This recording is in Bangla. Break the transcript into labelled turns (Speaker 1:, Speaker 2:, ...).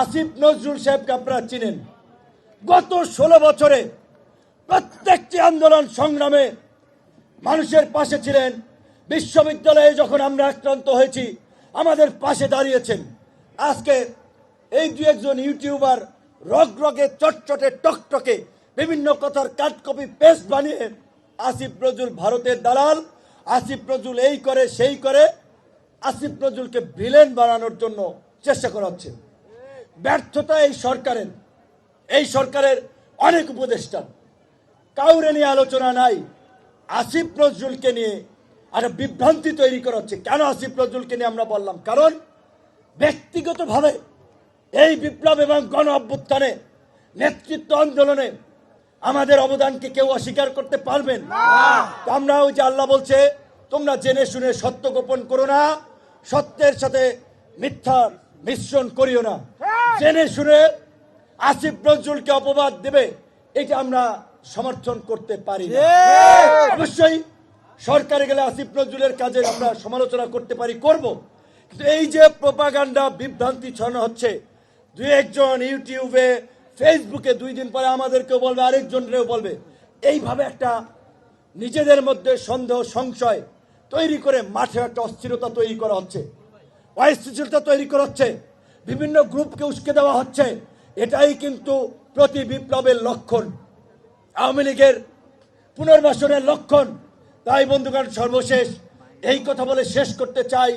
Speaker 1: আসিফ নজরুল সাহেবকে আপনারা চিনেন। গত 16 বছরে প্রত্যেকটি আন্দোলন সংগ্রামে মানুষের পাশে ছিলেন। বিশ্ববিদ্যালয়ে যখন আমরা আক্রান্ত হয়েছি আমাদের পাশে দাঁড়িয়েছেন। আজকে এই দু একজন ইউটিউবার রগে চটচটে টকটকে বিভিন্ন কথার কাটকপি পেস্ট বানিয়ে আসিফ নজরুল ভারতের দালাল, আসিফ নজরুল এই করে সেই করে, আসিফ নজরুলকে ভিলেন বানানোর জন্য চেষ্টা করা হচ্ছে। ব্যর্থতা এই সরকারের অনেক উপদেষ্টা, কাউরে নিয়ে আলোচনা নাই। আসিফ নজরুলকে নিয়ে একটা বিভ্রান্তি তৈরি করা হচ্ছে। কেন আসিফ নজরুলকে নিয়ে আমরা বললাম? কারণ ব্যক্তিগতভাবে এই বিপ্লব এবং গণ অভ্যুত্থানে নেতৃত্ব আন্দোলনে আমাদের অবদানকে কেউ অস্বীকার করতে পারবেন না। আমরা ওই যে আল্লাহ বলছে, তোমরা জেনে শুনে সত্য গোপন করো না, সত্যের সাথে মিথ্যা মিশ্রণ করিও না। জেনে শুনে আসিফ নজরুলকে অপবাদ দেবে, এটা আমরা সমর্থন করতে পারি না। অবশ্যই সরকারে গেলে আসিফ নজরুলের কাজে আমরা সমালোচনা করতে পারি, করব। কিন্তু এই যে প্রোপাগান্ডা বিভ্রান্তি ছড়ানো হচ্ছে, দুই একজন ইউটিউবে ফেসবুকে 2 দিন পরে আমাদেরকেও বলবে, আরেকজনকেও বলবে, এইভাবে একটা নিজেদের মধ্যে সন্দেহ সংশয় তৈরি করে মাঠে একটা অস্থিরতা তৈরি করা হচ্ছে, অস্থিরতা তৈরি করা হচ্ছে, বিভিন্ন গ্রুপকে উস্কে দেওয়া হচ্ছে। এটাই কিন্তু প্রতি বিপ্লবের লক্ষণ, আওয়ামী লীগের পুনর্বাসনের লক্ষণ। তাই বন্ধুগণ, সর্বশেষ এই কথা বলে শেষ করতে চাই।